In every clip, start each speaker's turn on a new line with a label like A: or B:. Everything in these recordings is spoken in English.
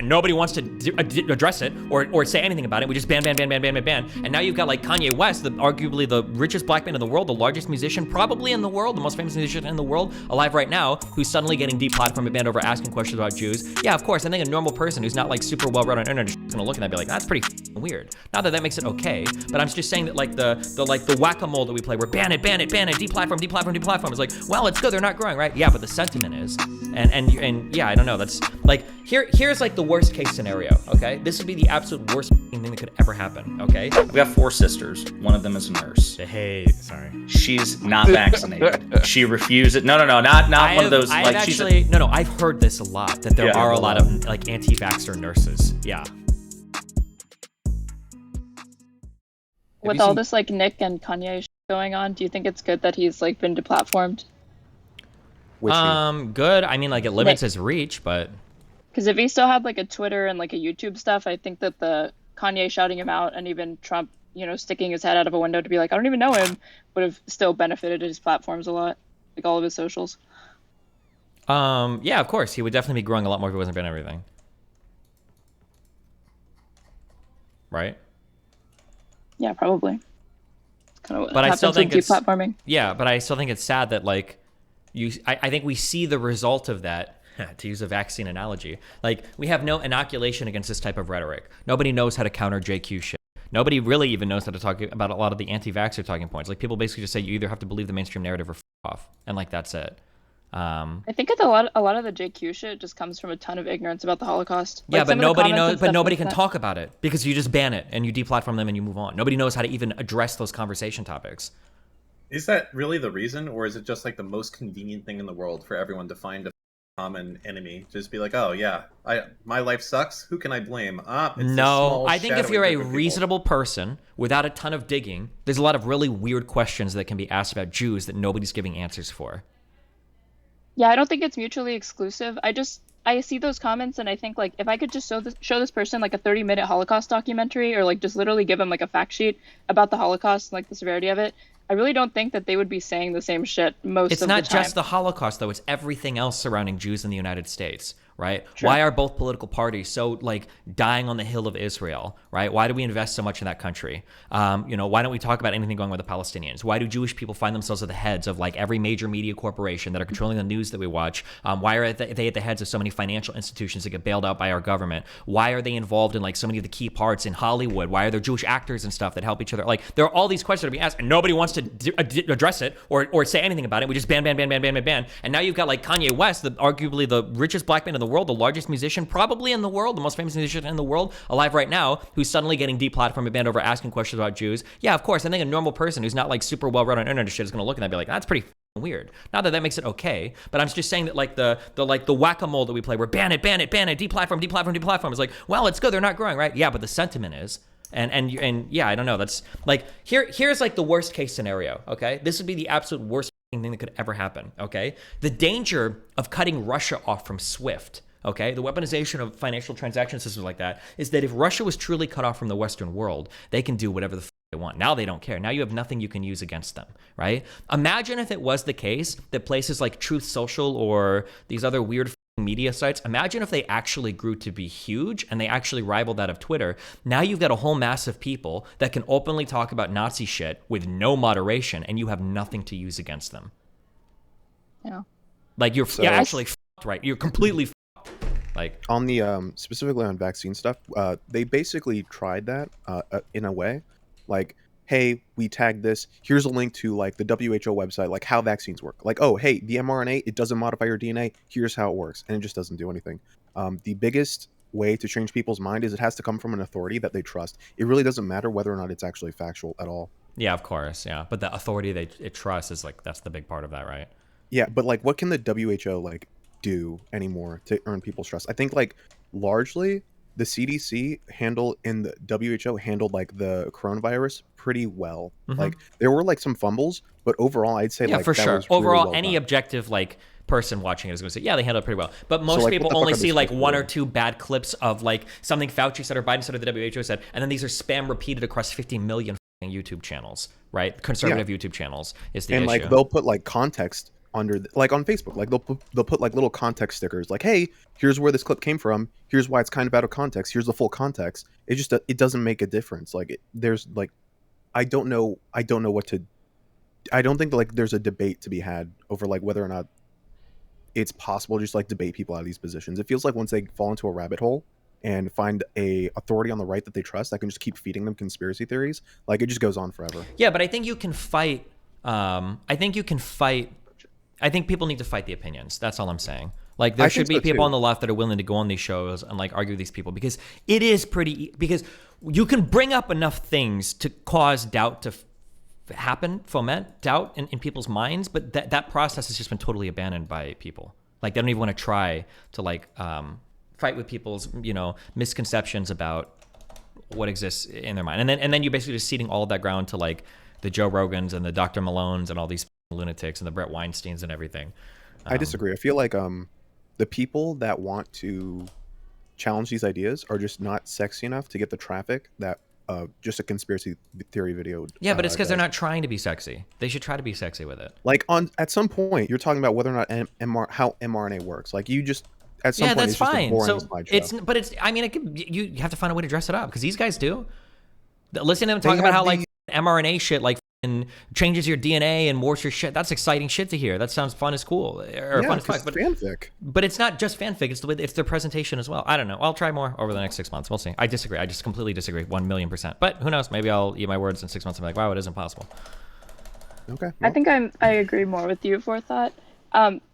A: and nobody wants to address it or say anything about it. We just ban. And now you've got like Kanye West, arguably the richest black man in the world, the largest musician probably in the world, the most famous musician in the world alive right now, who's suddenly getting deplatformed and banned over asking questions about Jews. Yeah, of course. I think a normal person who's not like super well read on internet is gonna look at that and be like, that's pretty weird. Not that makes it okay, but I'm just saying that like the whack-a-mole that we play, where ban it, deplatform. It's like, well, it's good, they're not growing, right? Yeah, but the sentiment is. And yeah, I don't know. That's like here's like the worst case scenario. Okay, this would be the absolute worst thing that could ever happen. Okay,
B: I've got 4 sisters. One of them is a nurse.
A: Hey, sorry.
B: She's not vaccinated. She refuses. No, not one of those.
A: I've actually no. I've heard this a lot, that there are a lot of like anti-vaxxer nurses. Yeah.
C: With all this like Nick and Kanye going on, do you think it's good that he's like been deplatformed?
A: Good. I mean, like it limits his reach, but
C: because if he still had like a Twitter and like a YouTube stuff, I think that the Kanye shouting him out and even Trump, sticking his head out of a window to be like, I don't even know him, would have still benefited his platforms a lot, like all of his socials.
A: Yeah, of course, he would definitely be growing a lot more if he wasn't banning everything, right?
C: Yeah, probably. Kind of.
A: But I still think it's
C: deplatforming.
A: Yeah, but I still think it's sad that like I think we see the result of that. To use a vaccine analogy, like we have no inoculation against this type of rhetoric. Nobody knows how to counter JQ shit. Nobody really even knows how to talk about a lot of the anti-vaxxer talking points. Like people basically just say you either have to believe the mainstream narrative or f off, and like that's it.
C: I think it's a lot of the JQ shit just comes from a ton of ignorance about the Holocaust.
A: Yeah, but nobody knows. But nobody can talk about it because you just ban it and you deplatform them and you move on. Nobody knows how to even address those conversation topics.
D: Is that really the reason, or is it just like the most convenient thing in the world for everyone to find a common enemy? Just be like, oh yeah, my life sucks. Who can I blame?
A: No, I think if you're a reasonable person without a ton of digging, there's a lot of really weird questions that can be asked about Jews that nobody's giving answers for.
C: Yeah, I don't think it's mutually exclusive. I see those comments and I think like if I could just show this person like a 30-minute Holocaust documentary, or like just literally give them like a fact sheet about the Holocaust and like the severity of it, I really don't think that they would be saying the same shit most of the time.
A: It's not just the Holocaust, though. It's everything else surrounding Jews in the United States, right?
C: Sure.
A: Why are both political parties so, like, dying on the hill of Israel, right? Why do we invest so much in that country? Why don't we talk about anything going with the Palestinians? Why do Jewish people find themselves at the heads of, like, every major media corporation that are controlling the news that we watch? Why are they at the heads of so many financial institutions that get bailed out by our government? Why are they involved in, like, so many of the key parts in Hollywood? Why are there Jewish actors and stuff that help each other? Like, there are all these questions that are being asked, and nobody wants to address it or say anything about it. We just ban. And now you've got like Kanye West, arguably the richest black man in the world, the largest musician probably in the world, the most famous musician in the world alive right now, who's suddenly getting deplatformed and banned over asking questions about Jews. Yeah, of course. I think a normal person who's not like super well read on internet shit is gonna look at that and be like, that's pretty weird. Not that makes it okay, but I'm just saying that like the whack-a-mole that we play, where ban it, deplatform. It's like, well, it's good, they're not growing, right? Yeah, but the sentiment is. And yeah, I don't know. That's like here's like the worst case scenario. Okay, this would be the absolute worst thing that could ever happen. Okay, the danger of cutting Russia off from SWIFT. Okay, the weaponization of financial transaction systems like that is that if Russia was truly cut off from the Western world, they can do whatever the they want. Now they don't care. Now you have nothing you can use against them, right? Imagine if it was the case that places like Truth Social or these other weird media sites, imagine if they actually grew to be huge and they actually rivaled that of Twitter. Now you've got a whole mass of people that can openly talk about Nazi shit with no moderation, and you have nothing to use against them.
C: Yeah.
A: Like you're actually f***ed, right? You're completely f***ed. Like
E: on the specifically on vaccine stuff, they basically tried that in a way, like, hey, we tagged this. Here's a link to like the WHO website, like how vaccines work. Like, oh, hey, the mRNA, it doesn't modify your DNA. Here's how it works. And it just doesn't do anything. The biggest way to change people's mind is it has to come from an authority that they trust. It really doesn't matter whether or not it's actually factual at all.
A: Yeah, of course. Yeah. But the authority it trusts is like, that's the big part of that, right?
E: Yeah. But like, what can the WHO like do anymore to earn people's trust? I think like largely the CDC and the WHO handled like the coronavirus pretty well. Mm-hmm. Like there were like some fumbles, but overall I'd say like
A: for
E: that
A: sure.
E: was really
A: Overall,
E: well
A: any
E: done.
A: objective like person watching it is going to say, yeah, they handled it pretty well. But most
E: like,
A: people only see like one or two bad clips of like something Fauci said or Biden said or the WHO said, and then these are spam repeated across 50 million YouTube channels, right? Conservative YouTube channels is the issue.
E: And like they'll put like context under like on Facebook, like they'll put like little context stickers, like, hey, here's where this clip came from, here's why it's kind of out of context, here's the full context. It just it doesn't make a difference. Like there's like I don't know what to. I don't think like there's a debate to be had over like whether or not it's possible to just like debate people out of these positions. It feels like once they fall into a rabbit hole and find a authority on the right that they trust that can just keep feeding them conspiracy theories, like it just goes on forever.
A: Yeah, but I think you can fight. I think people need to fight the opinions. That's all I'm saying. Like there should be people on the left that are willing to go on these shows and like argue with these people, because it is because you can bring up enough things to cause doubt to foment doubt in people's minds, but that process has just been totally abandoned by people. Like they don't even want to try to like fight with people's misconceptions about what exists in their mind, and then you're basically just ceding all of that ground to like the Joe Rogans and the Dr. Malones and all these lunatics and the Brett Weinsteins and everything.
E: I disagree. I feel like the people that want to challenge these ideas are just not sexy enough to get the traffic that just a conspiracy theory video.
A: Yeah, but it's because they're not trying to be sexy. They should try to be sexy with it.
E: Like at some point, you're talking about whether or not how mRNA works. Like you just at some point,
A: that's
E: it's just
A: fine.
E: a boring
A: So
E: slideshow.
A: I mean, you have to find a way to dress it up, because these guys do. Listen to them talk about how like mRNA shit like and changes your DNA and morphs your shit. That's exciting shit to hear. That sounds fun as cool fun as fuck. But
E: fanfic.
A: But it's not just fanfic. It's their presentation as well. I don't know. I'll try more over the next 6 months. We'll see. I disagree. I just completely disagree. 1,000,000%. But who knows? Maybe I'll eat my words in 6 months and be like, wow, it isn't possible.
E: Okay.
C: I think I agree more with you, Forethought.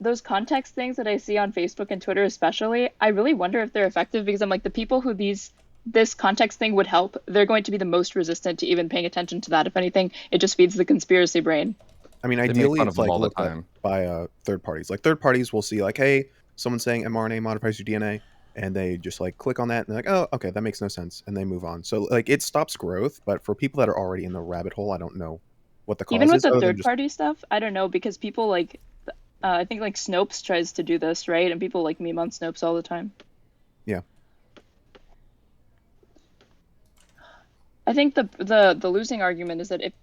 C: Those context things that I see on Facebook and Twitter especially, I really wonder if they're effective, because I'm like, the people who this context thing would help, they're going to be the most resistant to even paying attention to that. If anything, it just feeds the conspiracy brain.
E: I mean, ideally, it's like looked at by third parties. Like third parties will see like, hey, someone's saying mRNA modifies your DNA, and they just like click on that and they're like, oh, okay, that makes no sense, and they move on. So like it stops growth, but for people that are already in the rabbit hole, I don't know what the cause
C: Even with
E: is.
C: the third party stuff, I don't know, because people like, I think like Snopes tries to do this, right? And people like meme on Snopes all the time.
E: Yeah.
C: I think the losing argument is that if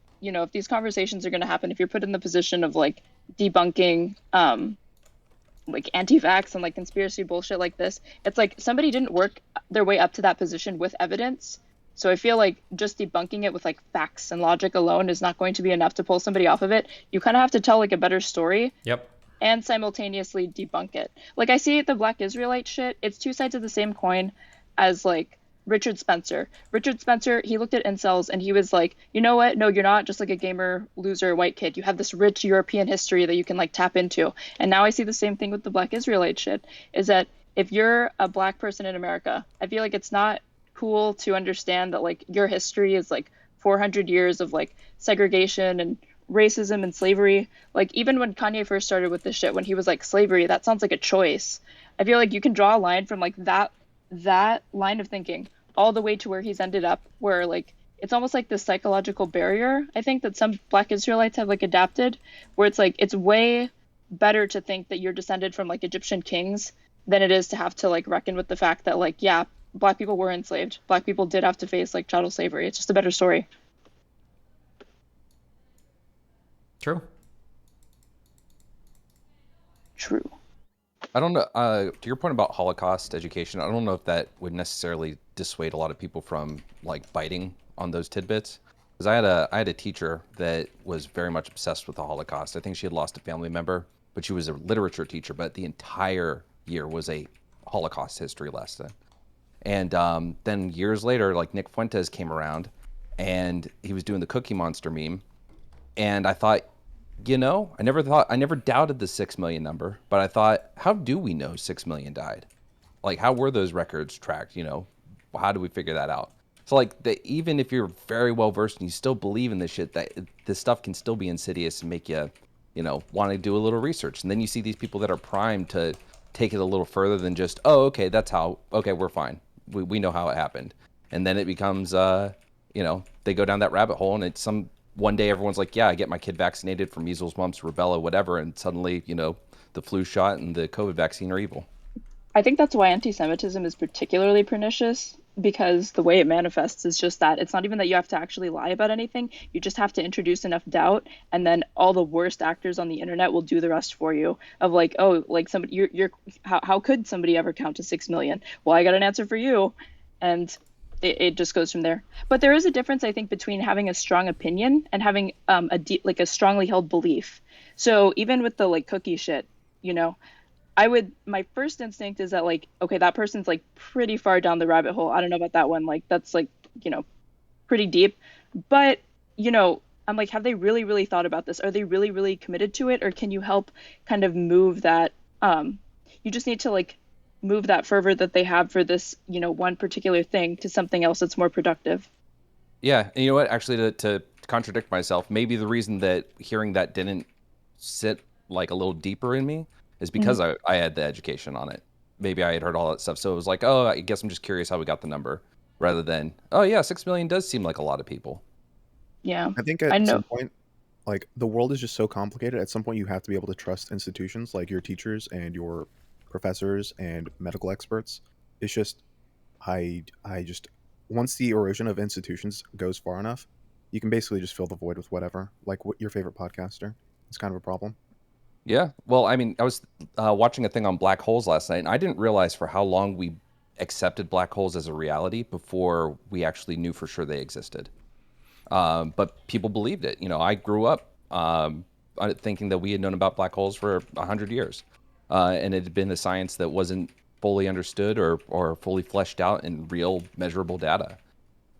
C: these conversations are going to happen, if you're put in the position of like debunking like anti-vax and like conspiracy bullshit like this, it's like somebody didn't work their way up to that position with evidence. So I feel like just debunking it with like facts and logic alone is not going to be enough to pull somebody off of it. You kind of have to tell like a better story.
A: Yep.
C: And simultaneously debunk it. Like I see the Black Israelite shit, it's two sides of the same coin as like Richard Spencer. Richard Spencer, he looked at incels and he was like, you know what? No, you're not just like a gamer, loser, white kid. You have this rich European history that you can like tap into. And now I see the same thing with the Black Israelite shit, is that if you're a Black person in America, I feel like it's not cool to understand that like your history is like 400 years of like segregation and racism and slavery. Like even when Kanye first started with this shit, when he was like slavery, that sounds like a choice. I feel like you can draw a line from like that line of thinking all the way to where he's ended up, where like it's almost like this psychological barrier, I think, that some Black Israelites have like adapted, where it's like it's way better to think that you're descended from like Egyptian kings than it is to have to like reckon with the fact that like, yeah, Black people were enslaved, Black people did have to face like chattel slavery. It's just a better story.
A: True.
F: I don't know. To your point about Holocaust education, I don't know if that would necessarily dissuade a lot of people from like biting on those tidbits. Because I had a teacher that was very much obsessed with the Holocaust. I think she had lost a family member, but she was a literature teacher. But the entire year was a Holocaust history lesson. And then years later, like Nick Fuentes came around, and he was doing the Cookie Monster meme, and I thought, I never doubted the 6 million number, but I thought, how do we know 6 million died? Like, how were those records tracked? How do we figure that out? So like, even if you're very well versed and you still believe in this shit, that this stuff can still be insidious and make you, want to do a little research. And then you see these people that are primed to take it a little further than just, oh, okay, we're fine. We know how it happened. And then it becomes, they go down that rabbit hole, and it's one day everyone's like, yeah, I get my kid vaccinated for measles, mumps, rubella, whatever. And suddenly, the flu shot and the COVID vaccine are evil.
C: I think that's why anti-Semitism is particularly pernicious, because the way it manifests is just that it's not even that you have to actually lie about anything. You just have to introduce enough doubt, and then all the worst actors on the internet will do the rest for you. Of like, oh, like somebody, you're how could somebody ever count to 6 million? Well, I got an answer for you, and it just goes from there. But there is a difference, I think, between having a strong opinion and having like a strongly held belief. So even with the like cookie shit, you know, my first instinct is that like, okay, that person's like pretty far down the rabbit hole. I don't know about that one. Like that's like, you know, pretty deep. But, you know, I'm like, have they really, really thought about this? Are they really, really committed to it? Or can you help kind of move that? You just need to like move that fervor that they have for this, you know, one particular thing to something else that's more productive.
F: Yeah, and you know what? Actually, to contradict myself, maybe the reason that hearing that didn't sit like a little deeper in me is because I had the education on it. Maybe I had heard all that stuff, so it was like, oh, I guess I'm just curious how we got the number, rather than, oh yeah, 6 million does seem like a lot of people.
C: Yeah,
E: I think
C: I
E: at
C: know.
E: some point, like the world is just so complicated. At some point, you have to be able to trust institutions like your teachers and your professors and medical experts. It's just, I just once the erosion of institutions goes far enough, you can basically just fill the void with whatever. Like what your favorite podcaster. It's kind of a problem.
F: Yeah, well, I mean, I was watching a thing on black holes last night, and I didn't realize for how long we accepted black holes as a reality before we actually knew for sure they existed. But people believed it. You know, I grew up thinking that we had known about black holes for 100 years, and it had been a science that wasn't fully understood or fully fleshed out in real measurable data.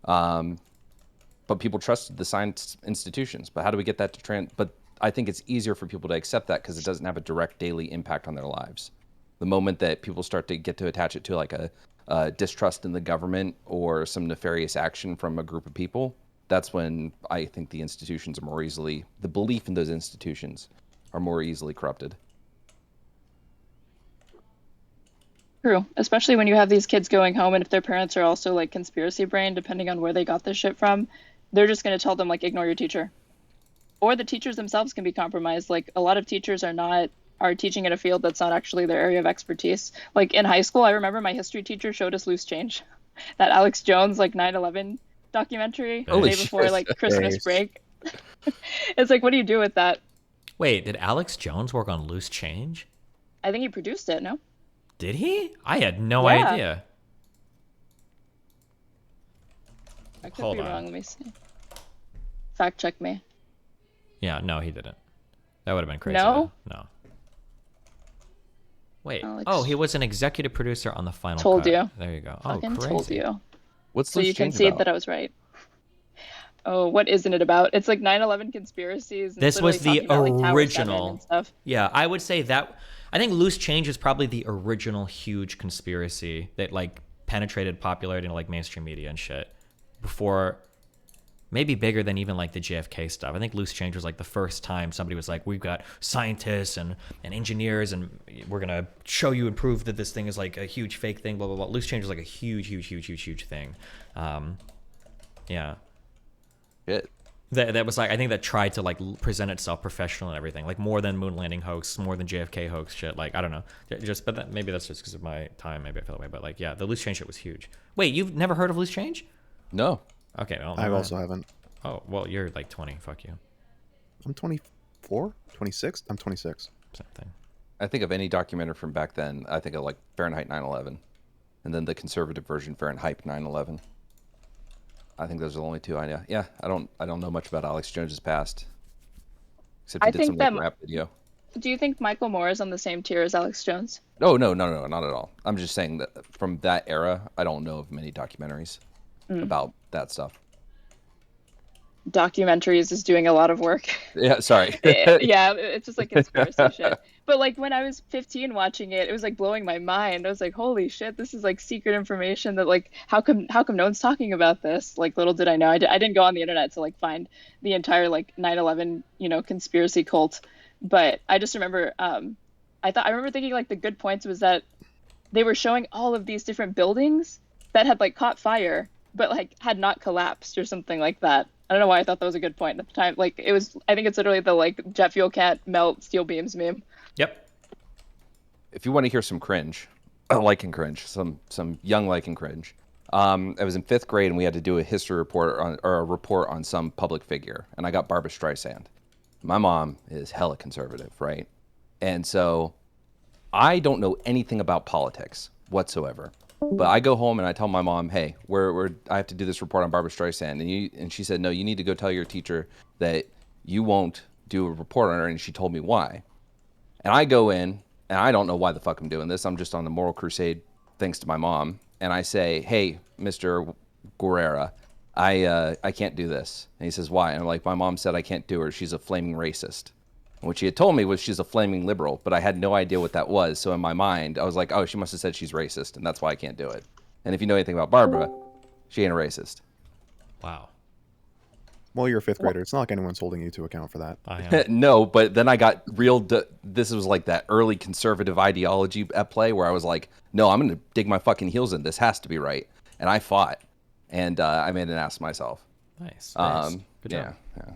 F: But people trusted the science institutions. But how do we get that to But I think it's easier for people to accept that because it doesn't have a direct daily impact on their lives. The moment that people start to get to attach it to like a distrust in the government or some nefarious action from a group of people, that's when I think the institutions are more easily, the belief in those institutions are more easily corrupted.
C: True, especially when you have these kids going home and if their parents are also like conspiracy brain, depending on where they got this shit from, they're just going to tell them like ignore your teacher. Or the teachers themselves can be compromised. Like a lot of teachers are teaching in a field that's not actually their area of expertise. Like in high school, I remember my history teacher showed us Loose Change, that Alex Jones like 9/11 documentary the
F: Holy
C: day before
F: shit.
C: like Christmas
E: Nice.
C: break. It's like, what do you do with that?
A: Wait, did Alex Jones work on Loose Change?
C: I think he produced it. No.
A: Did he? I had no
C: Yeah.
A: idea.
C: I could
A: Hold
C: be
A: on.
C: wrong. Let me see. Fact check me.
A: Yeah, no, he didn't. That would have been crazy.
C: No?
A: No. Wait.
C: Alex-
A: Oh, he was an executive producer on the final
C: Told
A: cut.
C: you.
A: There you go.
C: Fucking
A: Oh, crazy.
C: told you.
F: What's
C: So
F: Loose
C: you can
F: Change
C: see
F: about?
C: that I was right. Oh, what isn't it about? It's like 9/11 conspiracies. And
A: This
C: it's
A: was
C: literally
A: the
C: talking about, like, Tower 7
A: original.
C: and stuff.
A: Yeah, I would say that. I think Loose Change is probably the original huge conspiracy that like penetrated popularity into like mainstream media and shit. Before, maybe bigger than even like the JFK stuff. I think Loose Change was like the first time somebody was like, we've got scientists and engineers and we're gonna show you and prove that this thing is like a huge fake thing. Blah blah blah. Loose Change was like a huge thing. Yeah.
F: Shit.
A: That was like, I think that tried to like present itself professional and everything, like more than moon landing hoax, more than JFK hoax shit. Like I don't know, but maybe that's just because of my time. Maybe I feel that way. But like, yeah, the Loose Change shit was huge. Wait, you've never heard of Loose Change?
F: No.
A: Okay, well,
E: I also haven't.
A: Oh well, you're like 20. Fuck you.
E: I'm 24, 26. I'm 26.
A: Same thing.
F: I think of any documentary from back then, I think of like Fahrenheit 9/11, and then the conservative version, Fahrenheit 9/11. I think those are the only two I know. Yeah, I don't know much about Alex Jones's past, except he
C: I
F: did
C: think
F: some like
C: that-
F: rap video.
C: Do you think Michael Moore is on the same tier as Alex Jones?
F: No, not at all. I'm just saying that from that era, I don't know of many documentaries about that stuff.
C: Documentaries is doing a lot of work.
F: Yeah, sorry.
C: Yeah, it's just like conspiracy shit. But like when I was 15 watching it, it was like blowing my mind. I was like, holy shit, this is like secret information that like how come no one's talking about this? Like little did I know. I didn't go on the internet to like find the entire like 9/11, you know, conspiracy cult. But I just remember I remember thinking like the good points was that they were showing all of these different buildings that had like caught fire but like had not collapsed or something like that. I don't know why I thought that was a good point at the time. Like it was, I think it's literally the like jet fuel can't melt steel beams meme.
A: Yep.
F: If you want to hear some cringe, like and cringe, some young like and cringe, I was in 5th grade and we had to do a history report or a report on some public figure, and I got Barbara Streisand. My mom is hella conservative, right? And so I don't know anything about politics whatsoever. But I go home and I tell my mom, "Hey, I have to do this report on Barbara Streisand," and she said, "No, you need to go tell your teacher that you won't do a report on her," and she told me why. And I go in, and I don't know why the fuck I'm doing this. I'm just on the moral crusade, thanks to my mom. And I say, "Hey, Mr. Guerrera, I can't do this." And he says, "Why?" And I'm like, "My mom said I can't do her. She's a flaming racist." And what she had told me was she's a flaming liberal, but I had no idea what that was. So in my mind, I was like, "Oh, she must have said she's racist, and that's why I can't do it." And if you know anything about Barbara, she ain't a racist.
A: Wow.
E: Well, you're a 5th grader. It's not like anyone's holding you to account for that.
A: I am.
F: No, but then I got this was like that early conservative ideology at play where I was like, no, I'm going to dig my fucking heels in. This has to be right. And I fought. And I made an ass of myself.
A: Nice. Good job.
F: Yeah.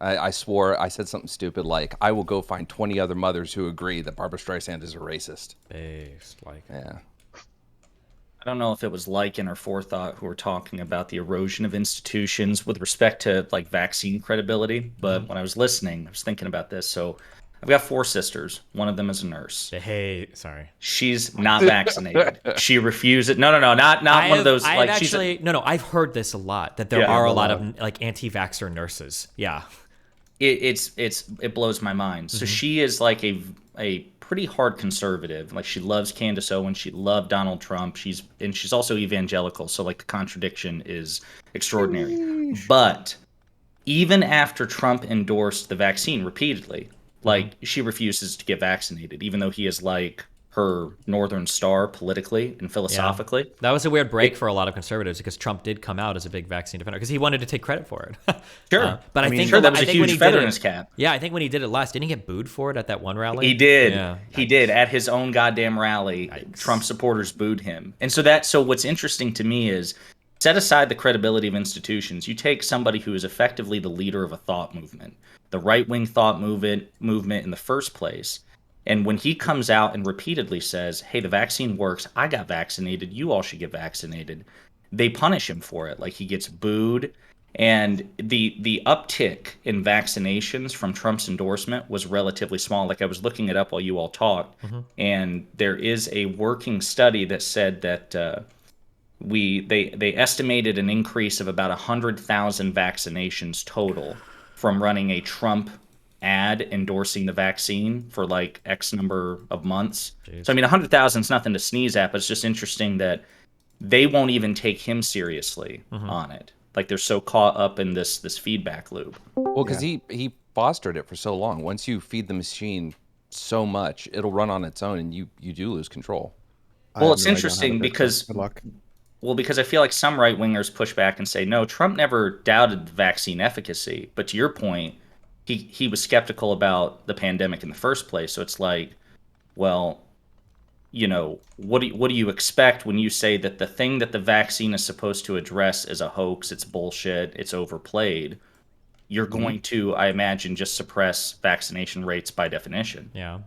F: I swore, I said something stupid like, I will go find 20 other mothers who agree that Barbara Streisand is a racist.
A: Based, like.
F: Yeah.
B: I don't know if it was Lycan or Forethought who were talking about the erosion of institutions with respect to like vaccine credibility. But when I was listening, I was thinking about this. So I've got 4 sisters. One of them is a nurse.
A: Hey, sorry.
B: She's not vaccinated. She refused it. No, not one of those.
A: I've
B: Like she's
A: actually no. I've heard this a lot that there
B: Yeah.
A: are a lot of like anti-vaxxer nurses. Yeah.
B: it blows my mind. So she is like a pretty hard conservative. Like she loves Candace Owens, she loved Donald Trump. She's also evangelical. So like the contradiction is extraordinary. But even after Trump endorsed the vaccine repeatedly, like she refuses to get vaccinated, even though he is like her northern star politically and philosophically.
A: Yeah. That was a weird break for a lot of conservatives because Trump did come out as a big vaccine defender because he wanted to take credit for it.
B: Sure.
A: But I think
B: sure, that was
A: I
B: a
A: think when
B: huge
A: he
B: feather
A: did
B: in his cap.
A: Yeah, I think when he did it last, didn't he get booed for it at that one rally?
B: He did.
A: Yeah.
B: He did at his own goddamn rally.
A: Yikes.
B: Trump supporters booed him. And so what's interesting to me is set aside the credibility of institutions. You take somebody who is effectively the leader of a thought movement, the right-wing thought movement in the first place. And when he comes out and repeatedly says, "Hey, the vaccine works. I got vaccinated. You all should get vaccinated." They punish him for it. Like he gets booed. And the uptick in vaccinations from Trump's endorsement was relatively small. Like I was looking it up while you all talked, and there is a working study that said that they estimated an increase of about 100,000 vaccinations total from running a Trump ad endorsing the vaccine for like X number of months.
A: Jeez.
B: So I mean, 100,000 is nothing to sneeze at, but it's just interesting that they won't even take him seriously on it. Like they're so caught up in this feedback loop.
F: Well, because he fostered it for so long. Once you feed the machine so much, it'll run on its own, and you do lose control.
B: Well, it's interesting because
E: Good luck.
B: Well, because I feel like some right wingers push back and say, no, Trump never doubted the vaccine efficacy. But to your point, he was skeptical about the pandemic in the first place. So it's like, well, you know, what do you expect when you say that the thing that the vaccine is supposed to address is a hoax, it's bullshit, it's overplayed? You're going to, I imagine, just suppress vaccination rates by definition.
A: Yeah.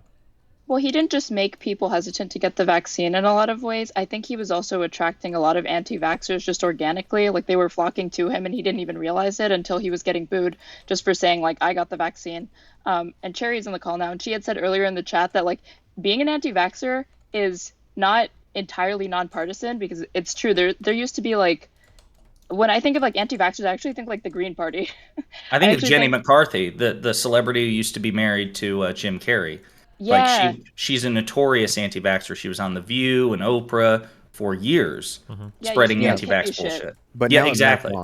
C: Well, he didn't just make people hesitant to get the vaccine in a lot of ways. I think he was also attracting a lot of anti-vaxxers just organically. Like they were flocking to him and he didn't even realize it until he was getting booed just for saying like, I got the vaccine. And Cherry's on the call now. And she had said earlier in the chat that like being an anti-vaxxer is not entirely nonpartisan because it's true. There used to be like, when I think of like anti-vaxxers, I actually think like the Green Party.
B: I think of Jenny McCarthy, the celebrity who used to be married to Jim Carrey.
C: Yeah.
B: Like she's a notorious anti-vaxxer. She was on The View and Oprah for years, spreading
C: Yeah,
B: anti-vax
C: shit.
B: bullshit.
E: But
B: Yeah,
E: now
B: exactly.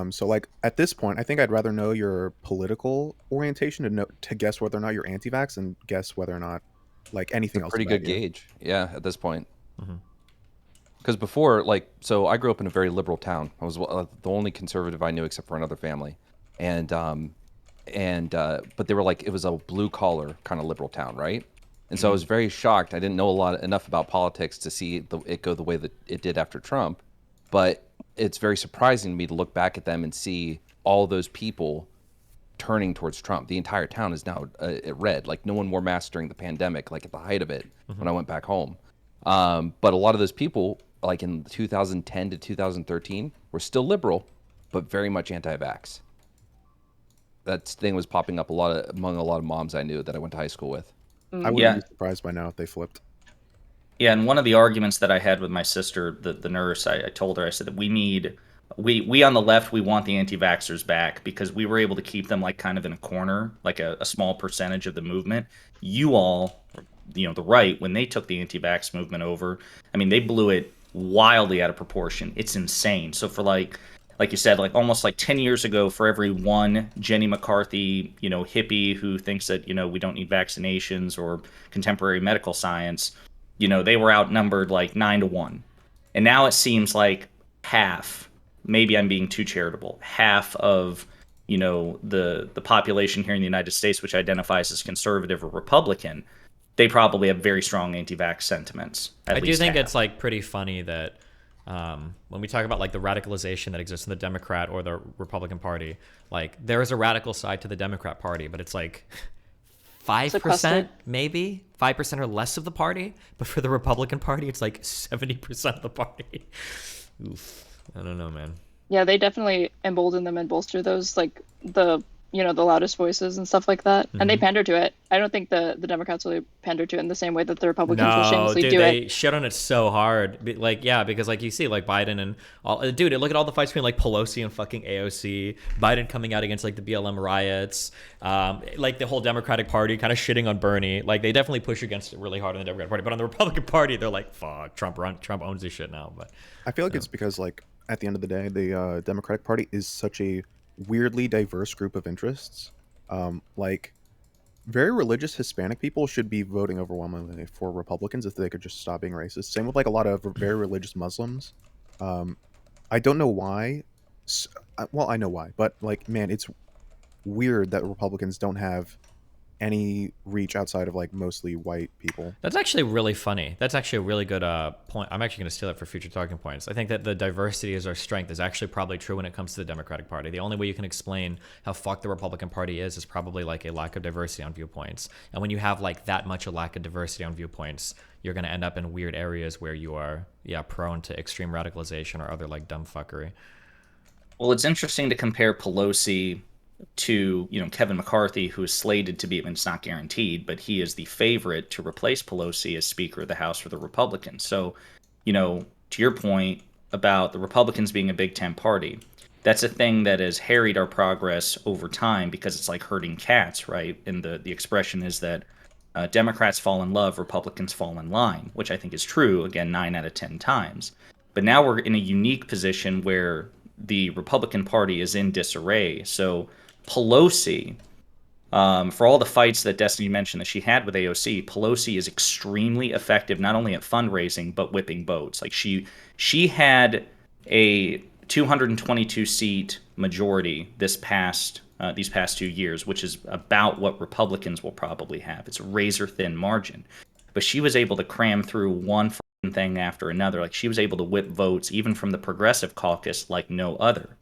E: So like at this point, I think I'd rather know your political orientation to guess whether or not you're anti-vax and guess whether or not like anything else.
F: Pretty
E: about
F: good
E: you.
F: gauge, yeah, at this point. Because before, like, so I grew up in a very liberal town. I was the only conservative I knew except for another family, and but they were like, it was a blue collar kind of liberal town, right? And so I was very shocked. I didn't know enough about politics to see it go the way that it did after Trump, but it's very surprising to me to look back at them and see all those people turning towards Trump. The entire town is now red. Like no one wore masks during the pandemic, like at the height of it when I went back home. But a lot of those people like in 2010 to 2013 were still liberal, but very much anti-vax. That thing was popping up among a lot of moms I knew that I went to high school with.
E: I wouldn't
B: Yeah.
E: be surprised by now if they flipped.
B: Yeah, and one of the arguments that I had with my sister, the nurse, I told her, I said that we on the left, we want the anti-vaxxers back because we were able to keep them like kind of in a corner, like a small percentage of the movement. You all, the right, when they took the anti-vax movement over, I mean, they blew it wildly out of proportion. It's insane. So for like you said, like almost like 10 years ago, for every one Jenny McCarthy, hippie who thinks that, we don't need vaccinations or contemporary medical science, they were outnumbered like 9-1. And now it seems like half, maybe I'm being too charitable, half of, the population here in the United States, which identifies as conservative or Republican, they probably have very strong anti-vax sentiments.
A: I do think
B: half.
A: it's like pretty funny that when we talk about like the radicalization that exists in the Democrat or the Republican Party, like there is a radical side to the Democrat Party, but it's like 5%, maybe 5% or less of the party. But for the Republican Party, it's like 70% of the party. Oof. I don't know, man.
C: Yeah, they definitely embolden them and bolster those, like the loudest voices and stuff like that. And they pander to it. I don't think the Democrats really pander to it in the same way that the Republicans will shamelessly do
A: they
C: it.
A: shit on it so hard. Like, yeah, because like you see, like Biden and all, dude, look at all the fights between like Pelosi and fucking AOC. Biden coming out against like the BLM riots. Like the whole Democratic Party kind of shitting on Bernie. Like they definitely push against it really hard in the Democratic Party. But on the Republican Party, they're like, fuck, Trump owns this shit now. But
E: I feel like it's because, like, at the end of the day, the Democratic Party is such a weirdly diverse group of interests. Like, very religious Hispanic people should be voting overwhelmingly for Republicans if they could just stop being racist. Same with like a lot of very religious Muslims. I don't know why. Well, I know why, but like, man, it's weird that Republicans don't have any reach outside of like mostly white people.
A: that's actually really funny. That's actually a really good point. I'm actually going to steal it for future talking points. I think that the diversity is our strength is actually probably true when it comes to the Democratic Party. The only way you can explain how fucked the Republican Party is probably like a lack of diversity on viewpoints. And when you have like that much a lack of diversity on viewpoints, you're going to end up in weird areas where you are, prone to extreme radicalization or other like dumb fuckery.
B: Well, it's interesting to compare Pelosi to Kevin McCarthy, who is slated to be, and it's not guaranteed, but he is the favorite to replace Pelosi as Speaker of the House for the Republicans. So, to your point about the Republicans being a Big Ten party, that's a thing that has harried our progress over time because it's like herding cats, right? And the expression is that Democrats fall in love, Republicans fall in line, which I think is true, again, 9 out of 10 times. But now we're in a unique position where the Republican Party is in disarray. So Pelosi, for all the fights that Destiny mentioned that she had with AOC, Pelosi is extremely effective not only at fundraising but whipping votes. Like she had a 222 seat majority these past 2 years, which is about what Republicans will probably have. It's a razor thin margin, but she was able to cram through one thing after another. Like she was able to whip votes even from the Progressive Caucus like no other.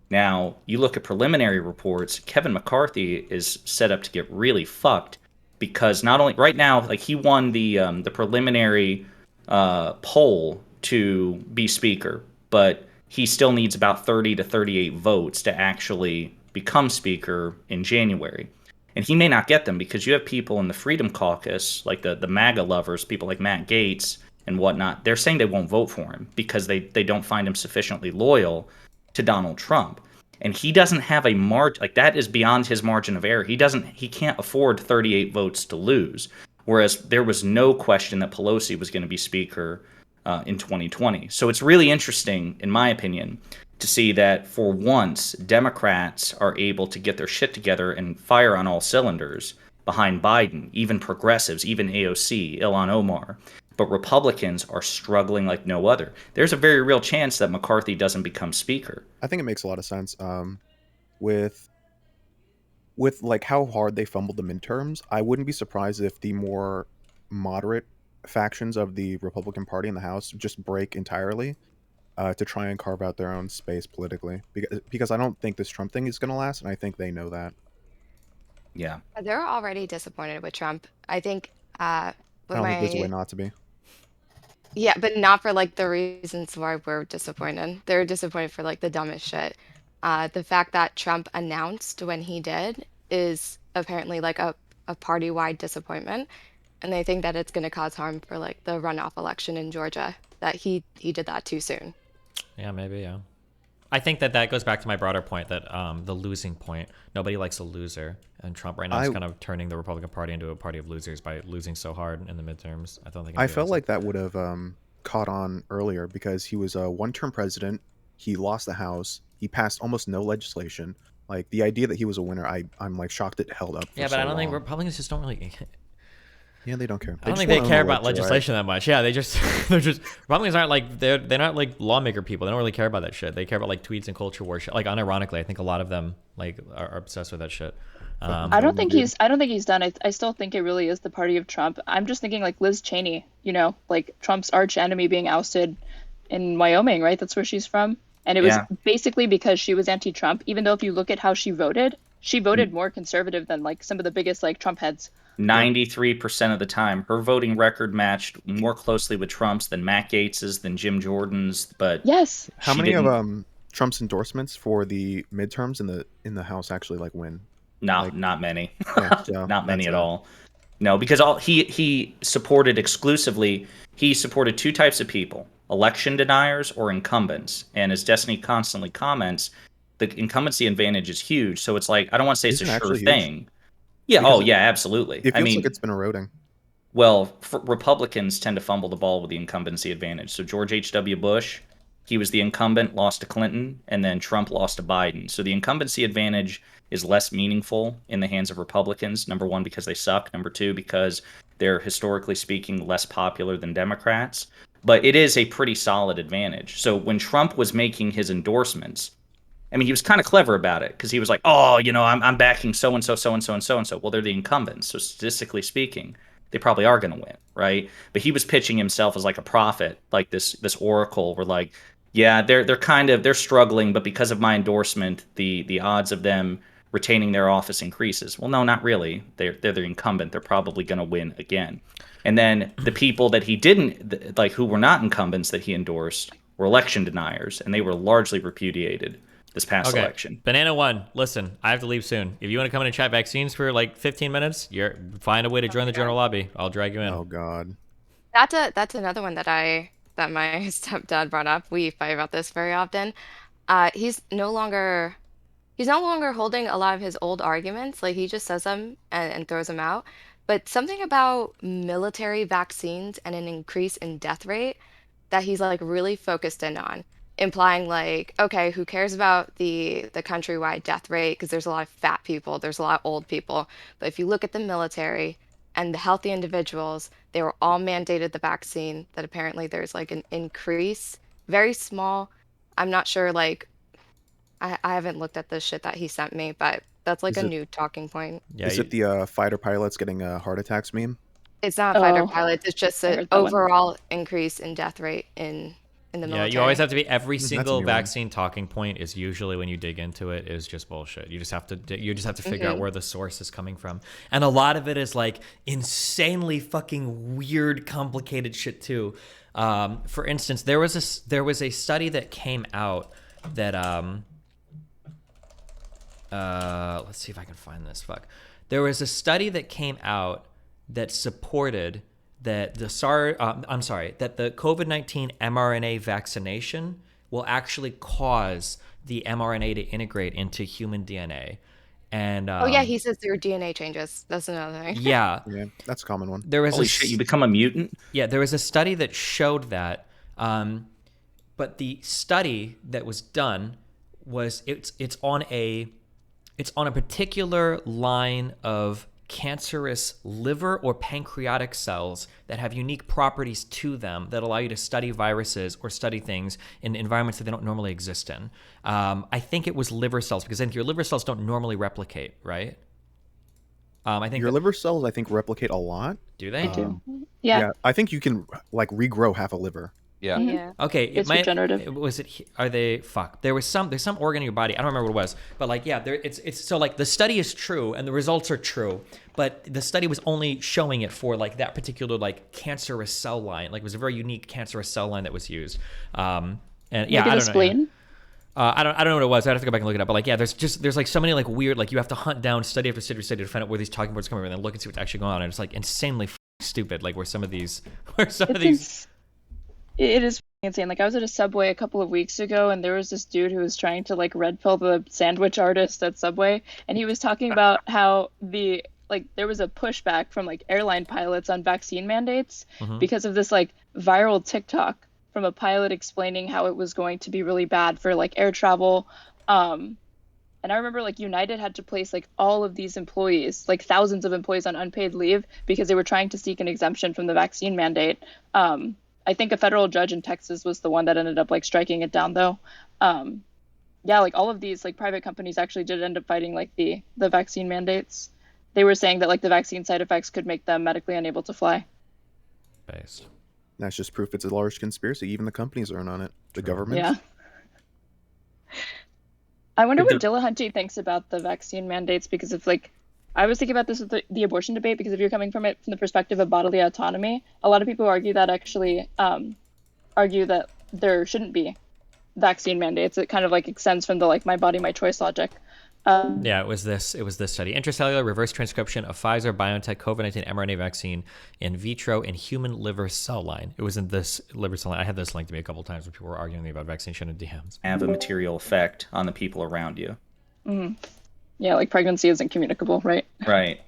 B: Now, you look at preliminary reports, Kevin McCarthy is set up to get really fucked because not only right now, like he won the preliminary poll to be speaker, but he still needs about 30 to 38 votes to actually become speaker in January. And he may not get them because you have people in the Freedom Caucus, like the MAGA lovers, people like Matt Gaetz and whatnot, they're saying they won't vote for him because they don't find him sufficiently loyal to Donald Trump. And he doesn't have a margin, like that is beyond his margin of error. He can't afford 38 votes to lose. Whereas there was no question that Pelosi was going to be speaker in 2020. So it's really interesting, in my opinion, to see that for once Democrats are able to get their shit together and fire on all cylinders behind Biden, even progressives, even AOC, Ilhan Omar. But Republicans are struggling like no other. There's a very real chance that McCarthy doesn't become speaker.
E: I think it makes a lot of sense. With like how hard they fumbled the midterms, I wouldn't be surprised if the more moderate factions of the Republican Party in the House just break entirely to try and carve out their own space politically. Because I don't think this Trump thing is going to last, and I think they know that.
B: Yeah.
G: They're already disappointed with Trump. I think
E: I don't think there's a way not to be.
G: Yeah, but not for like the reasons why we're disappointed. They're disappointed for like the dumbest shit. The fact that Trump announced when he did is apparently like a party-wide disappointment, and they think that it's going to cause harm for like the runoff election in Georgia, that he did that too soon.
A: Yeah, maybe. Yeah. I think that goes back to my broader point that the losing point. Nobody likes a loser, and Trump right now is
E: I
A: kind of turning the Republican Party into a party of losers by losing so hard in the midterms. I don't think
E: I
A: anybody
E: felt
A: likes
E: like that would have caught on earlier because he was a one-term president. He lost the House. He passed almost no legislation. Like the idea that he was a winner, I'm like shocked it held up for
A: Yeah, but
E: so
A: I don't think
E: long.
A: Republicans just don't really.
E: Yeah, they don't care.
A: I don't
E: just
A: think they
E: wanna own
A: care
E: the
A: about
E: electorate.
A: legislation that much. Yeah, they just they're just Republicans aren't like they're not like lawmaker people. They don't really care about that shit. They care about like tweets and culture war shit. Like unironically, I think a lot of them like are obsessed with that shit.
C: I don't think
E: dude.
C: he's done. I still think it really is the party of Trump. I'm just thinking like Liz Cheney, like Trump's arch enemy being ousted in Wyoming, right? That's where she's from. And it was
B: Yeah.
C: basically because she was anti-Trump, even though if you look at how she voted more conservative than like some of the biggest like Trump heads.
B: 93% of the time, her voting record matched more closely with Trump's than Matt Gates's, than Jim Jordan's. But
C: Yes.
E: How
B: she
E: many
B: didn't.
E: of Trump's endorsements for the midterms in the House actually like win? Like,
B: Not many.
E: yeah, so
B: Not many
E: that's
B: at all. No, because all he supported exclusively. He supported two types of people: election deniers or incumbents. And as Destiny constantly comments, the incumbency advantage is huge. So it's like, I don't want to say it's
E: Isn't
B: a
E: it
B: sure
E: actually huge?
B: thing. Yeah.
E: Because
B: Oh, yeah. Absolutely.
E: it
B: I
E: feels like
B: mean,
E: it's been eroding.
B: well, Republicans tend to fumble the ball with the incumbency advantage. So George H.W. Bush, he was the incumbent, lost to Clinton, and then Trump lost to Biden. So the incumbency advantage is less meaningful in the hands of Republicans. Number one, because they suck. Number two, because they're historically speaking less popular than Democrats. But it is a pretty solid advantage. So when Trump was making his endorsements, I mean, he was kind of clever about it because he was like, "Oh, I'm backing so and so, so and so, and so and so." Well, they're the incumbents, so statistically speaking, they probably are going to win, right? But he was pitching himself as like a prophet, like this oracle. Where like, yeah, they're struggling, but because of my endorsement, the odds of them retaining their office increases. Well, no, not really. They're the incumbent. They're probably going to win again. And then the people that he didn't like, who were not incumbents that he endorsed, were election deniers, and they were largely repudiated this past
A: Okay.
B: election.
A: Banana One, listen, I have to leave soon. If you want to come in and chat vaccines for like 15 minutes, you're find a way to join the general lobby. I'll drag you in.
E: Oh God.
G: That's another one that my stepdad brought up. We fight about this very often. He's no longer holding a lot of his old arguments. Like he just says them and throws them out. But something about military vaccines and an increase in death rate that he's like really focused in on, implying like, okay, who cares about the countrywide death rate? Because there's a lot of fat people, there's a lot of old people. But if you look at the military and the healthy individuals, they were all mandated the vaccine, that apparently there's like an increase, very small. I'm not sure, like, I haven't looked at the shit that he sent me, but that's like
E: Is
G: a
E: it
G: new talking point.
A: Yeah,
E: is it the fighter pilots getting heart attacks meme?
G: It's not fighter
C: Oh,
G: pilots, it's just
C: I
G: an
C: heard that one.
G: overall increase in death rate in the
A: yeah, you always
G: military.
A: have to be every
E: That's a
A: single
E: new one.
A: vaccine talking point is usually when you dig into it is just bullshit. You just have to figure out where the source is coming from. And a lot of it is like insanely fucking weird complicated shit too. For instance, there was a study that came out that let's see if I can find this. There was a study that came out that supported that the COVID-19 mRNA vaccination will actually cause the mRNA to integrate into human DNA. And
G: Oh yeah, he says their DNA changes. That's another thing.
A: yeah,
E: Yeah, that's a common one.
A: there was
B: Holy shit, you become a mutant?
A: there was a study that showed that, but the study that was done was it's on a particular line of cancerous liver or pancreatic cells that have unique properties to them that allow you to study viruses or study things in environments that they don't normally exist in. I think it was liver cells because I think your liver cells don't normally replicate, right? I think
E: Your liver cells, I think, replicate a lot.
A: do they?
C: They do.
E: Yeah.
C: Yeah.
E: I think you can like regrow half a liver.
F: Yeah.
G: Yeah.
A: Okay,
C: It's regenerative.
A: Are they? Fuck. There's some organ in your body. I don't remember what it was, but like, yeah, it's so like the study is true and the results are true, but the study was only showing it for like that particular like cancerous cell line. Like it was a very unique cancerous cell line that was used. And yeah,
C: Maybe
A: I
C: the
A: don't know. Yeah.
C: spleen.
A: I don't know what it was. I'd have to go back and look it up. But like, yeah, there's like so many like weird, like you have to hunt down study after study after study to find out where these talking points come from and then look and see what's actually going on. And it's like insanely stupid. Like where some of these.
C: It is insane. Like I was at a Subway a couple of weeks ago, and there was this dude who was trying to like red pill the sandwich artist at Subway, and he was talking about how there was a pushback from like airline pilots on vaccine mandates because of this like viral TikTok from a pilot explaining how it was going to be really bad for like air travel. And I remember like United had to place like all of these employees, like thousands of employees, on unpaid leave because they were trying to seek an exemption from the vaccine mandate. I think a federal judge in Texas was the one that ended up like striking it down though. Yeah, like all of these like private companies actually did end up fighting like the vaccine mandates. They were saying that like the vaccine side effects could make them medically unable to fly.
A: Based.
E: That's just proof it's a large conspiracy. Even the companies are in on it. The government.
C: Yeah. I wonder what Dillahunty thinks about the vaccine mandates, because if like I was thinking about this with the abortion debate, because if you're coming from it from the perspective of bodily autonomy, a lot of people argue that there shouldn't be vaccine mandates. It kind of like extends from the like my body, my choice logic.
A: Yeah, it was this study. Intracellular reverse transcription of Pfizer BioNTech COVID-19 mRNA vaccine in vitro in human liver cell line. It was in this liver cell line. I had this linked to me a couple of times when people were arguing about vaccination in DMs.
B: Have a material effect on the people around you.
C: Mm-hmm. Yeah, like pregnancy isn't communicable, right?
B: Right.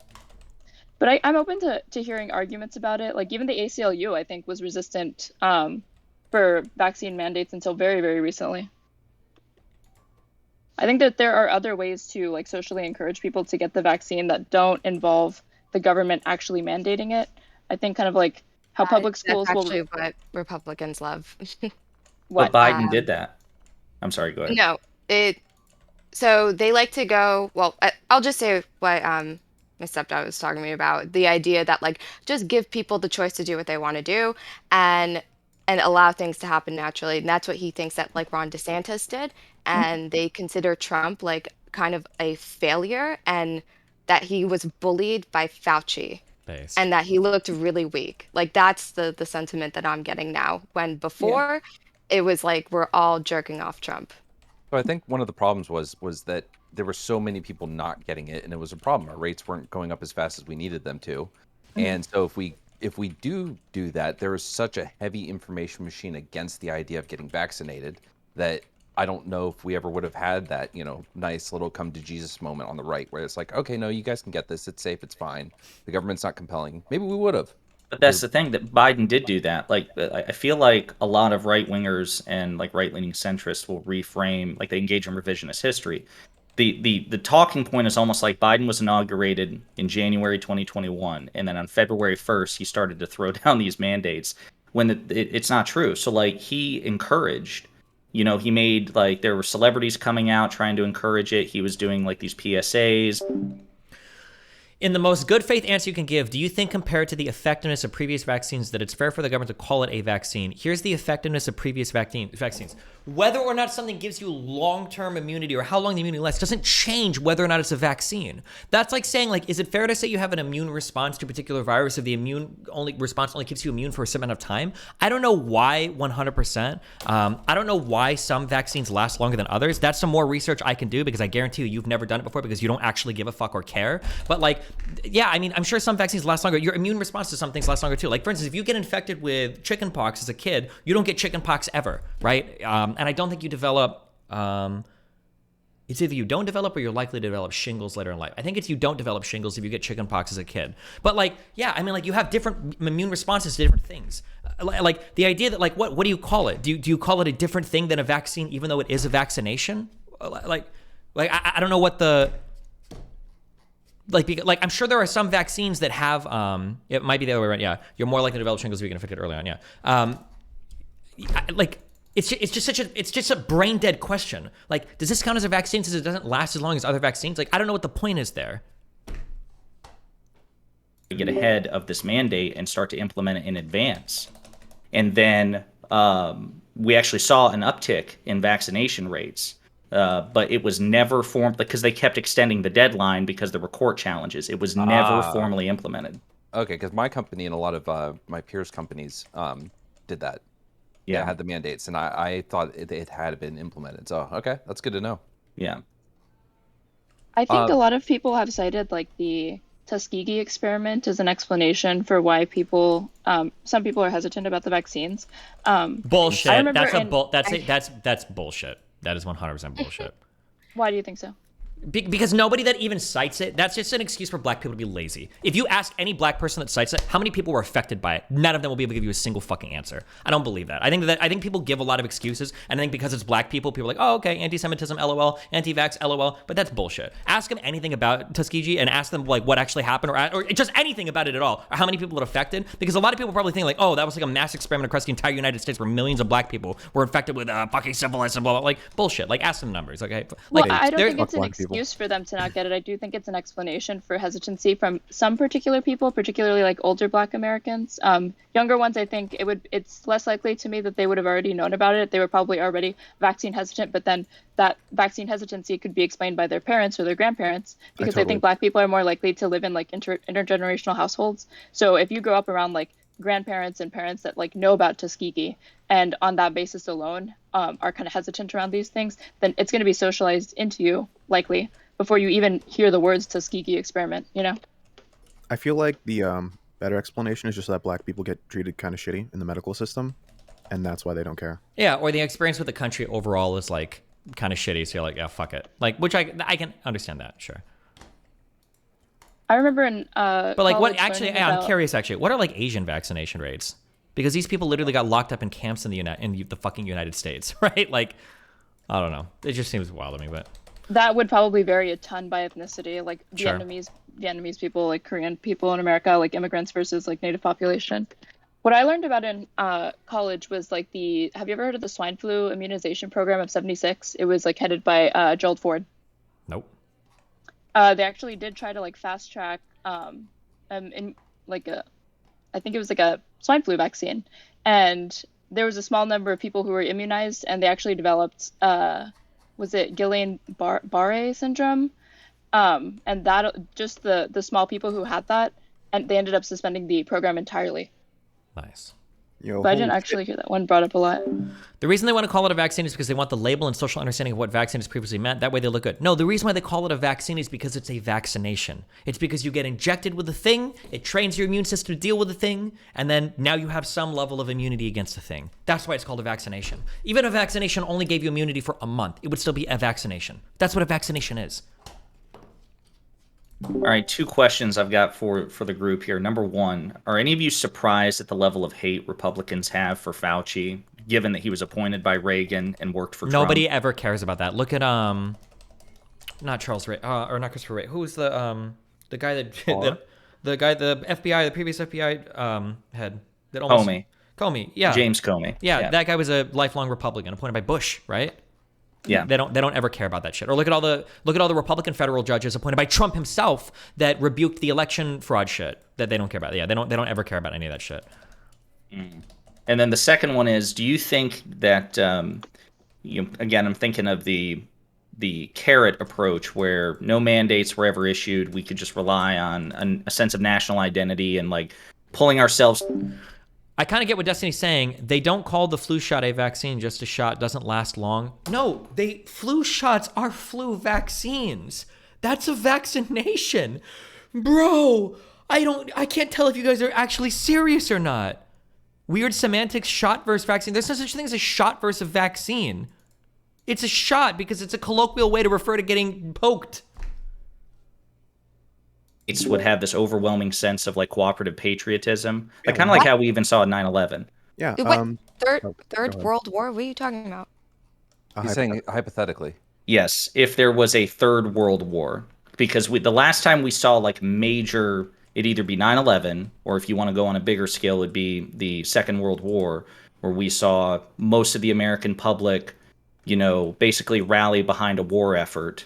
C: But I'm open to hearing arguments about it. Like even the ACLU, I think, was resistant for vaccine mandates until very, very recently. I think that there are other ways to like socially encourage people to get the vaccine that don't involve the government actually mandating it. I think kind of like how public schools
G: that's actually what Republicans love.
B: But Biden did that. I'm sorry, go ahead.
G: No, so they like to go, well, I'll just say what my stepdad was talking to me about, the idea that like just give people the choice to do what they want to do and allow things to happen naturally. And that's what he thinks that like Ron DeSantis did. And they consider Trump like kind of a failure, and that he was bullied by Fauci.
A: Based.
G: And that he looked really weak. Like that's the sentiment that I'm getting now, when before it was like we're all jerking off Trump.
F: So I think one of the problems was that there were so many people not getting it, and it was a problem. Our rates weren't going up as fast as we needed them to. And so if we do that, there is such a heavy information machine against the idea of getting vaccinated that I don't know if we ever would have had that, nice little come to Jesus moment on the right where it's like, okay, no, you guys can get this. It's safe. It's fine. The government's not compelling. Maybe we would have.
B: But that's the thing, that Biden did do that. Like, I feel like a lot of right wingers and like right leaning centrists will reframe, like they engage in revisionist history. The talking point is almost like Biden was inaugurated in January 2021, and then on February 1st he started to throw down these mandates when it's not true. So like he encouraged, he made like there were celebrities coming out trying to encourage it. He was doing like these PSAs.
A: In the most good faith answer you can give, do you think compared to the effectiveness of previous vaccines that it's fair for the government to call it a vaccine? Here's the effectiveness of previous vaccines. Whether or not something gives you long-term immunity or how long the immunity lasts doesn't change whether or not it's a vaccine. That's like saying, like, is it fair to say you have an immune response to a particular virus if the response only keeps you immune for a certain amount of time? I don't know why 100%. I don't know why some vaccines last longer than others. That's some more research I can do, because I guarantee you've never done it before because you don't actually give a fuck or care. But like, yeah, I mean, I'm sure some vaccines last longer. Your immune response to some things lasts longer too. Like, for instance, if you get infected with chickenpox as a kid, you don't get chickenpox ever, right? And I don't think you develop, it's either you don't develop or you're likely to develop shingles later in life. I think it's you don't develop shingles if you get chickenpox as a kid. But like, yeah, I mean, like you have different immune responses to different things. Like the idea that like, what do you call it? Do you call it a different thing than a vaccine, even though it is a vaccination? Like I don't know what the... Like I'm sure there are some vaccines that have it might be the other way around. Yeah, you're more likely to develop shingles if you get infected early on. Yeah, it's just a brain dead question. Like, does this count as a vaccine since it doesn't last as long as other vaccines? Like, I don't know what the point is there.
B: Get ahead of this mandate and start to implement it in advance, and then we actually saw an uptick in vaccination rates. But it was never formed because they kept extending the deadline because there were court challenges. It was never formally implemented.
F: Okay, because my company and a lot of my peers' companies did that.
B: Yeah,
F: They had the mandates, and I thought it had been implemented. So, okay, that's good to know.
B: yeah.
C: I think a lot of people have cited like the Tuskegee experiment as an explanation for why some people are hesitant about the vaccines.
A: Bullshit.
C: I remember
A: That's bullshit. That is 100% bullshit.
C: Why do you think so?
A: Because nobody that even cites it, that's just an excuse for black people to be lazy. If you ask any black person that cites it, how many people were affected by it? None of them will be able to give you a single fucking answer. I don't believe that. I think people give a lot of excuses, and I think because it's black people are like, oh, okay, anti-Semitism, lol, anti-vax, lol, but that's bullshit. Ask them anything about Tuskegee and ask them like what actually happened or just anything about it at all, or how many people it affected, because a lot of people probably think like, oh, that was like a mass experiment across the entire United States where millions of black people were infected with fucking syphilis and blah, blah, like bullshit. Like ask them numbers, okay?
C: Well,
A: Like,
C: I don't think
E: fuck
C: it's an
E: black people.
C: excuse for them to not get it. I do think it's an explanation for hesitancy from some particular people, particularly like older Black Americans. Younger ones, I think it's less likely to me that they would have already known about it. They were probably already vaccine hesitant, but then that vaccine hesitancy could be explained by their parents or their grandparents, because I think Black people are more likely to live in like intergenerational households. So if you grow up around like grandparents and parents that like know about Tuskegee and on that basis alone are kind of hesitant around these things, then it's going to be socialized into you likely before you even hear the words Tuskegee experiment, you know?
E: I feel like the better explanation is just that black people get treated kind of shitty in the medical system, and that's why they don't care.
A: yeah, or the experience with the country overall is like kind of shitty, so you're like, yeah, fuck it. Like, which I can understand that, sure.
C: I remember in
A: But like, what
C: college
A: actually?
C: learning
A: I'm
C: about-
A: curious. Actually, what are like Asian vaccination rates? Because these people literally got locked up in camps in the fucking United States, right? Like, I don't know. It just seems wild to me, but
C: That would probably vary a ton by ethnicity, like
A: Sure.
C: Vietnamese people, like Korean people in America, like immigrants versus like native population. What I learned about in college was like have you ever heard of the swine flu immunization program of '76? It was like headed by Gerald Ford.
A: nope.
C: They actually did try to like fast track in like I think it was like a swine flu vaccine, and there was a small number of people who were immunized, and they actually developed was it Guillain-Barré syndrome, and that just the small people who had that, and they ended up suspending the program entirely.
A: Nice.
E: Yo,
C: But I didn't
E: holy
C: actually hear that one brought up a lot.
A: The reason they want to call it a vaccine is because they want the label and social understanding of what vaccine is previously meant. That way they look good. No, the reason why they call it a vaccine is because it's a vaccination. It's because you get injected with the thing, it trains your immune system to deal with the thing, and then now you have some level of immunity against the thing. That's why it's called a vaccination. Even if a vaccination only gave you immunity for a month, it would still be a vaccination. That's what a vaccination is.
B: All right, two questions I've got for the group here. Number one, are any of you surprised at the level of hate Republicans have for Fauci, given that he was appointed by Reagan and worked for
A: Nobody
B: Trump?
A: ever cares about that. Look at not Charles Ray, or not Christopher Ray. Who was the guy that the FBI, the previous FBI head that almost Comey, yeah,
B: James Comey.
A: yeah, that guy was a lifelong Republican appointed by Bush, right?
B: Yeah.
A: They don't ever care about that shit. Or look at all the Republican federal judges appointed by Trump himself that rebuked the election fraud shit that they don't care about. Yeah, they don't ever care about any of that shit.
B: And then the second one is, do you think that again, I'm thinking of the carrot approach where no mandates were ever issued, we could just rely on a sense of national identity and like pulling ourselves.
A: I kind of get what Destiny's saying. They don't call the flu shot a vaccine, just a shot, doesn't last long. No, flu shots are flu vaccines. That's a vaccination. Bro, I can't tell if you guys are actually serious or not. Weird semantics, shot versus vaccine. There's no such thing as a shot versus a vaccine. It's a shot because it's a colloquial way to refer to getting poked.
B: States would have this overwhelming sense of like cooperative patriotism, like kind of like how we even saw in 9/11.
E: Yeah.
G: What, third
E: ahead.
G: World War? What are you talking about?
F: He's saying hypothetically.
B: Yes, if there was a third world war, because the last time we saw like major, it'd either be 9/11 or if you want to go on a bigger scale, it'd be the Second World War, where we saw most of the American public, basically rally behind a war effort.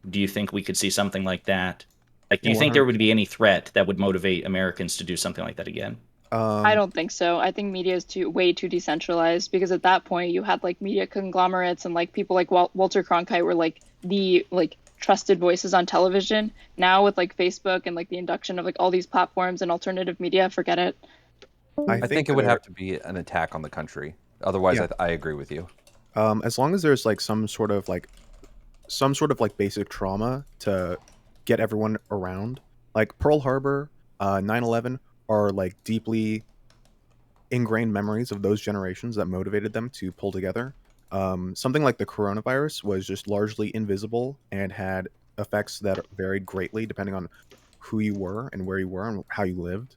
B: Do you think we could see something like that? Like, do you think there would be any threat that would motivate Americans to do something like that again?
C: I don't think so. I think media is way too decentralized because at that point you had like media conglomerates and like people like Walter Cronkite were like the like trusted voices on television. Now with like Facebook and like the induction of like all these platforms and alternative media, forget it.
F: I think it would
E: there-
F: have to be an attack on the country. Otherwise,
E: Yeah.
F: I agree with you.
E: As long as there's like some sort of like basic trauma to get everyone around, like Pearl Harbor, 9/11 are like deeply ingrained memories of those generations that motivated them to pull together. Something like the coronavirus was just largely invisible and had effects that varied greatly depending on who you were and where you were and how you lived.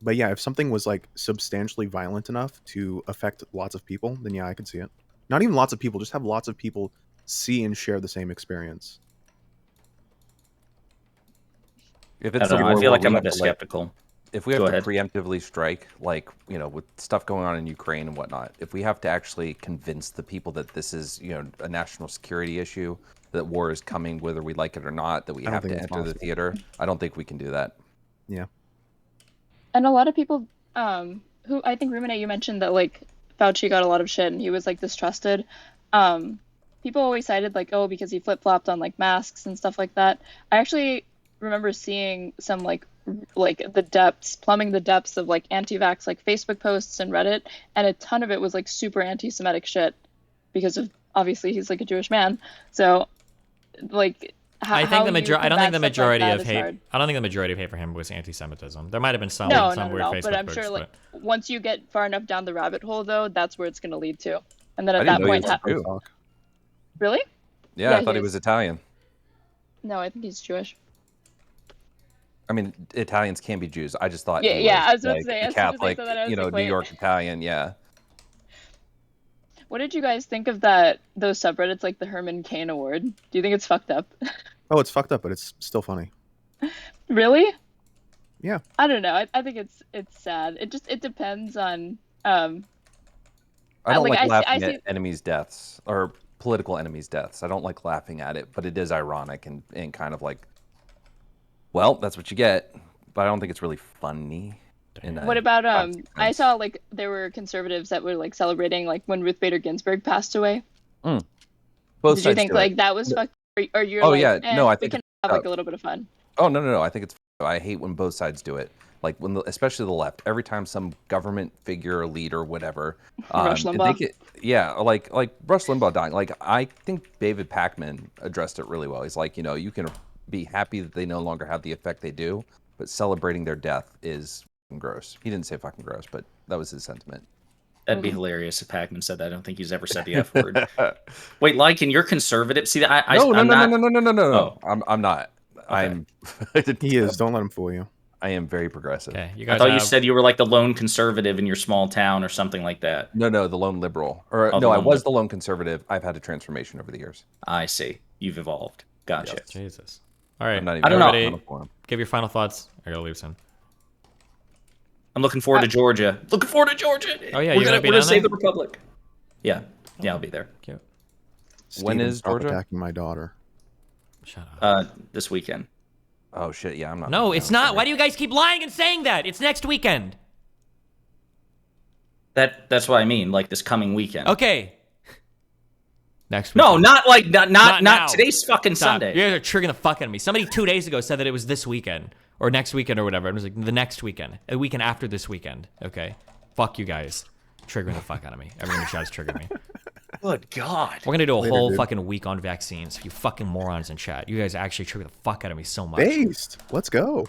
E: But yeah, if something was like substantially violent enough to affect lots of people, then yeah, I could see it. Not even lots of people, just have lots of people see and share the same experience.
F: If
B: I
F: it's
B: don't
F: a
B: know.
F: war
B: I feel
F: where
B: like
F: we
B: I'm a
F: have
B: bit
F: to, like,
B: skeptical.
F: if we have
B: Go
F: to
B: ahead.
F: preemptively strike, like, you know, with stuff going on in Ukraine and whatnot, if we have to actually convince the people that this is, you know, a national security issue, that war is coming whether we like it or not, that we
E: I don't
F: have
E: think
F: to
E: it's
F: enter the
E: possible.
F: theater, I don't think we can do that.
E: Yeah.
C: And a lot of people, who I think Ruminate, you mentioned that like Fauci got a lot of shit and he was like distrusted. People always cited like, oh, because he flip flopped on like masks and stuff like that. I actually remember seeing some like plumbing the depths of like anti-vax like Facebook posts and Reddit, and a ton of it was like super anti-Semitic shit because of obviously he's like a Jewish man. So like
A: I think the majority. I don't think the majority of hate.
C: hard.
A: I don't think the majority of hate for him was anti-Semitism. There might have been some
C: No,
A: weird Facebook
C: But I'm
A: posts,
C: sure like once you get far enough down the rabbit hole, though, that's where it's going to lead to. And then
F: I
C: at
F: didn't
C: that
F: know he
C: point,
F: was a Jew.
C: really?
F: Yeah,
C: Yeah,
F: I thought
C: he
F: he was
C: is.
F: Italian.
C: No, I think he's Jewish.
F: I mean, Italians can be Jews. I just thought
C: Yeah,
F: he
C: yeah. I
F: was
C: was about to
F: like
C: say,
F: a
C: as soon as they
F: Catholic,
C: said that, I was
F: you know,
C: like,
F: New
C: wait.
F: York Italian. Yeah.
C: What did you guys think of those subreddits like the Herman Cain Award? Do you think it's fucked up?
E: Oh, it's fucked up, but it's still funny.
C: Really?
E: Yeah.
C: I don't know. I think it's sad. It depends on
F: I don't
C: like,
F: like laughing
C: I see-
F: at enemies' deaths or political enemies' deaths. I don't like laughing at it, but it is ironic and kind of like, well, that's what you get. But I don't think it's really funny.
C: What about
F: classic
C: I
F: sense.
C: saw like there were conservatives that were like celebrating like when Ruth Bader Ginsburg passed away.
F: Both
C: Did you
F: sides
C: think
F: do it.
C: like that was fucked, or you're
F: Oh
C: like,
F: yeah, no, I
C: we
F: think
C: can
F: it's
C: have like
F: up.
C: a little bit of fun?
F: Oh no, I think it's. I hate when both sides do it. Like when, especially the left. Every time some government figure, leader, whatever,
C: Rush
F: they
C: Limbaugh.
F: get, yeah, like Rush Limbaugh dying. Like I think David Pakman addressed it really well. He's like, you know, you can be happy that they no longer have the effect they do, but celebrating their death is fucking gross. He didn't say fucking gross, but that was his sentiment.
B: That'd be hilarious if Pac-Man said that. I don't think he's ever said the F word. Wait, Lycan, you're conservative. See, I'm not.
F: No. I'm not. I'm.
E: He is. Don't let him fool you.
F: I am very progressive.
A: Okay, you
B: I
A: guys.
B: thought you said you were like the lone conservative in your small town or something like that.
F: No, the lone liberal. Or
B: Oh,
F: no,
B: the
F: I
B: lone
F: was the lone conservative. I've had a transformation over the years.
B: I see. You've evolved. Gotcha.
F: Yes.
A: Jesus. All right.
F: I'm not even.
B: I don't know.
A: Everybody, give your final thoughts. I gotta leave soon.
B: I'm looking forward to Georgia. Looking forward to Georgia.
A: Oh, yeah,
B: we're
A: you're
B: gonna
A: gonna be
B: we're gonna
A: down
B: save
A: there?
B: the Republic. Yeah, I'll be there.
A: Cute.
F: When
E: Steven,
F: is
E: stop
F: Georgia?
E: attacking my daughter?
A: Shut up.
B: This weekend.
F: Oh shit! Yeah, I'm not.
A: No, it's not.
F: Sorry.
A: Why do you guys keep lying and saying that? It's next weekend.
B: That's what I mean. Like this coming weekend.
A: Okay. Next week.
B: No, not like not
A: now.
B: today's fucking
A: Stop.
B: Sunday.
A: You guys are triggering the fuck out of me. Somebody 2 days ago said that it was this weekend or next weekend or whatever. It was like the next weekend, a weekend after this weekend. Okay. Fuck you guys. Triggering the fuck out of me. Everyone in the chat is triggering me.
B: Good God.
A: We're gonna do a
E: Later,
A: whole
E: dude.
A: fucking week on vaccines. You fucking morons in chat. You guys actually trigger the fuck out of me so much.
E: Based. Let's go.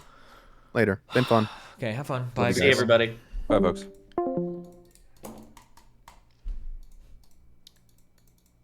E: Later. Been fun.
A: Okay, have fun. Bye,
B: See
A: guys.
B: everybody.
F: Bye, folks.